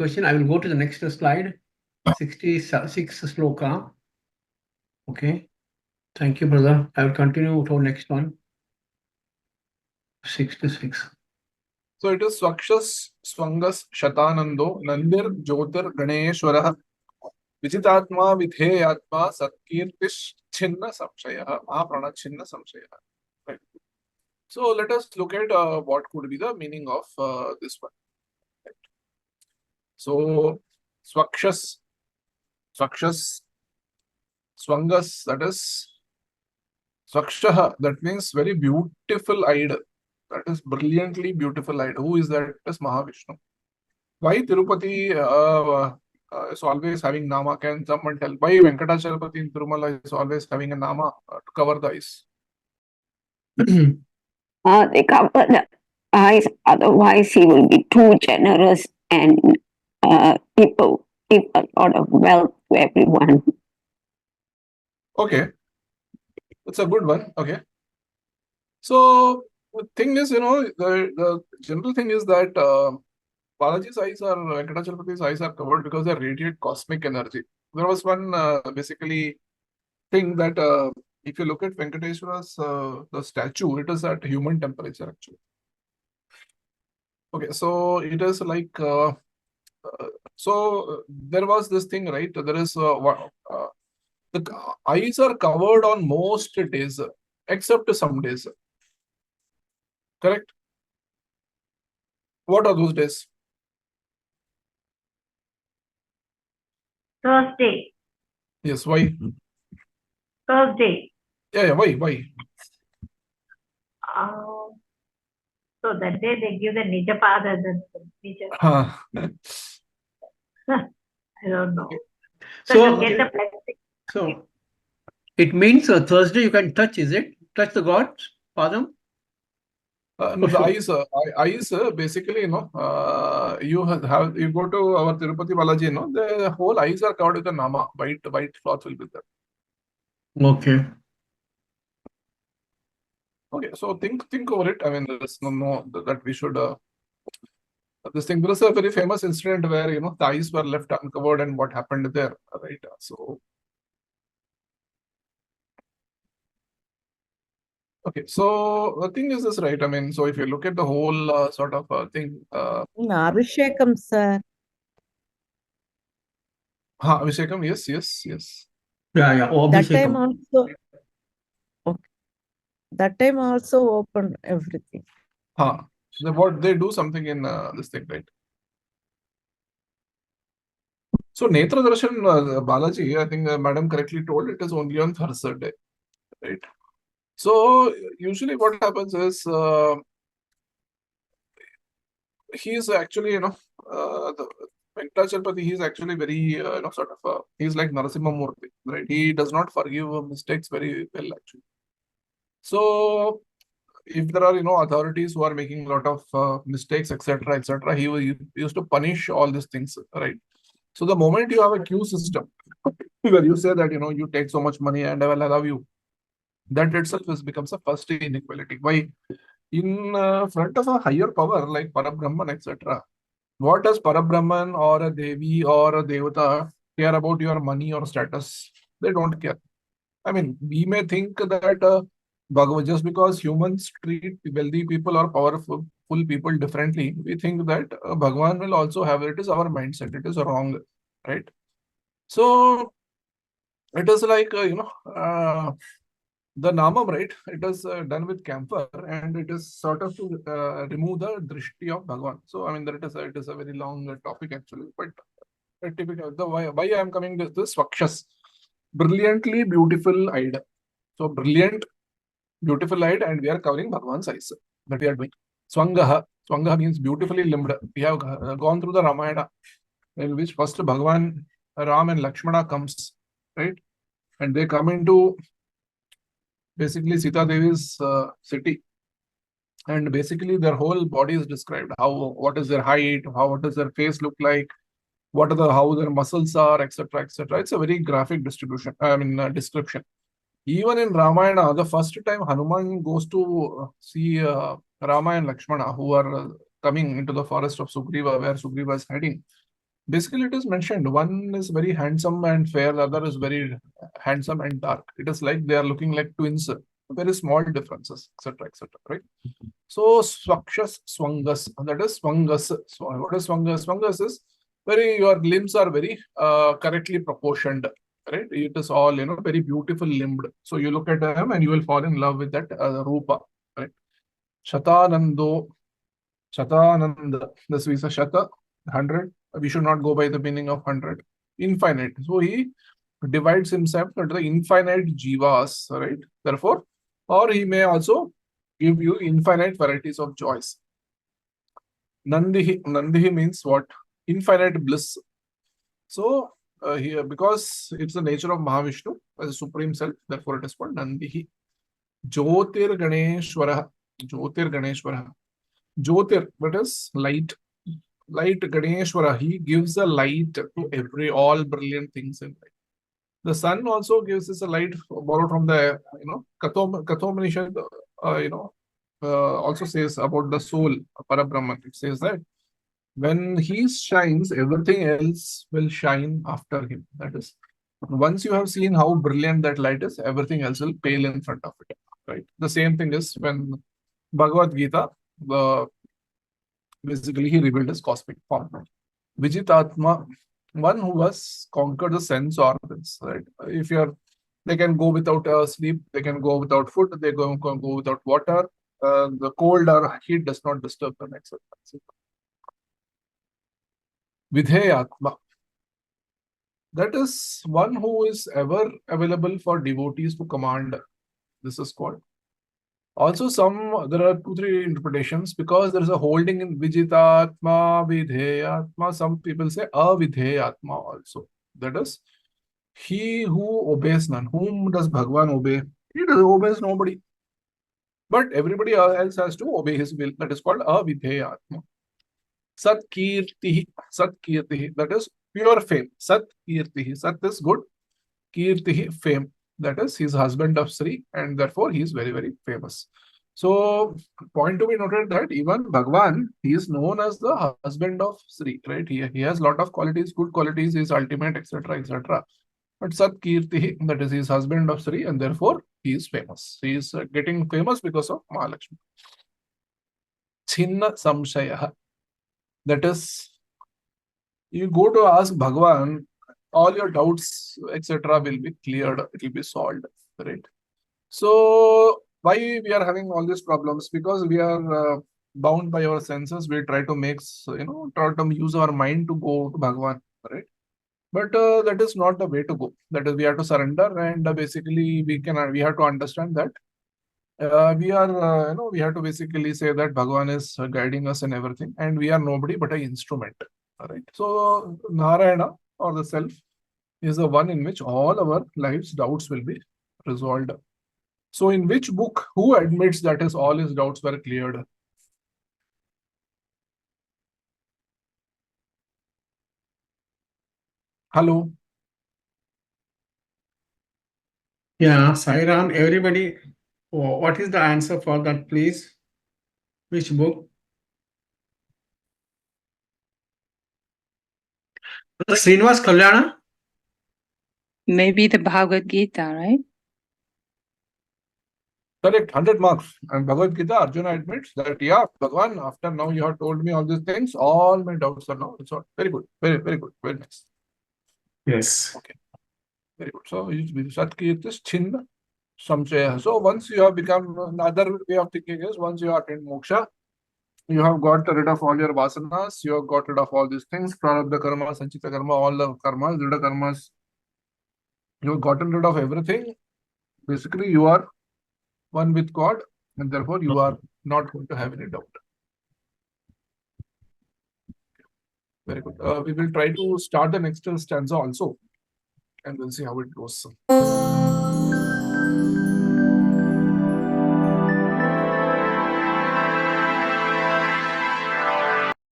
question. I will go to the next slide. 66 Shloka. Okay. Thank you, brother. I will continue to next one. 66. So it is Svakshah, Svangah, Shataanando, Nandir, Jyotir-Ganeshvarah, Vijitatma, Vidheyatma, Satkeertish, Chinnasamshayah, Mahaprana Chinnasamshayah. Right. So let us look at what could be the meaning of this one. Right. So Svakshah, Svangas, that is Svakshah, that means very beautiful eyed. That is brilliantly beautiful eyed. Who is that? It is Mahavishnu. Why Tirupati is always having Nama? Can someone tell? Why Venkatachalapati in Tirumala is always having a Nama to cover the eyes? They cover the eyes, otherwise he will be too generous and people give a lot of wealth to everyone. Okay, that's a good one. Okay. So the thing is, the general thing is that Balaji's eyes or Venkatachalapati's eyes are covered because they radiate cosmic energy. There was one basically thing that if you look at Venkateshwara's the statue, it is at human temperature actually. Okay, so it is like so there was this thing, right? There is the eyes are covered on most days except some days. Correct? What are those days? Thursday. Yes, why? Thursday. Yeah, why? So that day they give the Nijapada, the Nija. I don't know. So to get the blessing. So it means Thursday you can touch, is it? Touch the God's Padam? No, the eyes basically, you go to our Tirupati Balaji, the whole eyes are covered with a nama, white cloth will be there. Okay. Okay, so think over it. I mean, there's no that we should this thing. There is a very famous incident where the eyes were left uncovered and what happened there, right? So okay, so the thing is this, right? I mean, so if you look at the whole sort of thing. Abhishekam, sir. Abhishekam, yes. Yeah. Oh, that time also. Okay. That time also opened everything. What they do something in this thing, right? So Netra Darshan Balaji, I think Madam correctly told it is only on Thursday, right? So usually what happens is he is actually the Venkatachalapati, he is actually very he's like Narasimha Murthy, right? He does not forgive mistakes very well actually. So if there are authorities who are making a lot of mistakes, etc., he used to punish all these things, right? So the moment you have a queue system where you say that you take so much money and I will allow you, that itself becomes a first inequality. Why? In front of a higher power like Parabrahman, etc., what does Parabrahman or a Devi or a Devata care about your money or status? They don't care. I mean, we may think that Bhagavad, just because humans treat wealthy people or powerful people differently, we think that Bhagavan will also have it. Is our mindset. It is wrong, right? So it is like the namam, right? It is done with camphor and it is sort of to remove the drishti of Bhagavan. So I mean that it is a very long topic actually, but typical. Why I am coming to this Svakshah, brilliantly beautiful eyed. So brilliant, beautiful eyed, and we are covering Bhagavan's eyes that we are doing. Svangah means beautifully limbed. We have gone through the Ramayana, in which first Bhagavan, Ram and Lakshmana comes, right? And they come into basically Sita Devi's city. And basically their whole body is described. What is their height, what does their face look like, how their muscles are, etc., etc. It's a very graphic description. Even in Ramayana, the first time Hanuman goes to see Rama and Lakshmana, who are coming into the forest of Sugriva, where Sugriva is hiding. Basically, it is mentioned one is very handsome and fair, the other is very handsome and dark. It is like they are looking like twins, very small differences, etc., etc. Right? So Svakshah, Swangas, that is Swangas. So what is Swangas? Swangas is very, your limbs are very correctly proportioned. Right? It is all, very beautiful limbed. So you look at him and you will fall in love with that Rupa. Right? Shataanando, Shataananda. This is a Shata, 100. We should not go by the meaning of 100. Infinite. So he divides himself into the infinite jivas, right? Therefore, or he may also give you infinite varieties of joys. Nandih means what? Infinite bliss. So here, because it's the nature of Mahavishnu as a supreme self, therefore it is called Nandih. Jyotir-Ganeshvarah. Jyotir-Ganeshvarah. Jyotir, that is light. Light Ganeshwarah, he gives a light to all brilliant things in life. The sun also gives us a light borrowed from the, Kathopanishad, also says about the soul, Parabrahman. It says that when he shines, everything else will shine after him. That is, once you have seen how brilliant that light is, everything else will pale in front of it. Right? The same thing is when Bhagavad Gita, basically he revealed his cosmic form. Vijitatma, one who has conquered the sense organs, right? If they can go without sleep, they can go without food, they can go without water. The cold or heat does not disturb them, etc. Vidheyatma, that is one who is ever available for devotees to command. This is called. Also, there are 2-3 interpretations because there is a holding in Vijitatma, Vidheyatma. Some people say AvidheyAtma also. That is, he who obeys none. Whom does Bhagwan obey? He obeys nobody. But everybody else has to obey his will. That is called AvidheyAtma. Satkeertih. Satkeertih. That is pure fame. Satkeertih. Sat is good. Keertih, fame. That is, his husband of Sri, and therefore he is very, very famous. So, point to be noted that even Bhagwan, he is known as the husband of Sri, right? He has a lot of qualities, good qualities, he is ultimate, etc., etc. But Satkeertih, that is his husband of Sri, and therefore he is famous. He is getting famous because of Mahalakshmi. Chinnasamshayah. That is, you go to ask Bhagwan, all your doubts, etc., will be cleared, it will be solved, right? So, why we are having all these problems? Because we are bound by our senses. We try to try to use our mind to go to Bhagwan, right? But that is not the way to go. That is, we have to surrender, and basically we have to understand that we have to basically say that Bhagwan is guiding us in everything, and we are nobody but an instrument, right? So, Narayana, or the self, is the one in which all our life's doubts will be resolved. So in which book, who admits that all his doubts were cleared? Hello? Yeah, Sairam, everybody, what is the answer for that, please? Which book? Srinivas Kalyana? Maybe the Bhagavad Gita, right? Correct, 100 marks. And Bhagavad Gita, Arjuna admits that, yeah, Bhagwan, after now you have told me all these things, all my doubts are now resolved. Very good, very, very good, very nice. Yes. Okay, very good. So, Satkeertish, Chinnasamshayah. So, once you have become, another way of thinking is, once you attend moksha, you have got rid of all your vasanas, you have got rid of all these things, prarabdha karma, sanchita karma, all the karmas, dhrida karmas. You have gotten rid of everything. Basically, you are one with God, and therefore you are not going to have any doubt. Very good. We will try to start the next stanza also, and we'll see how it goes.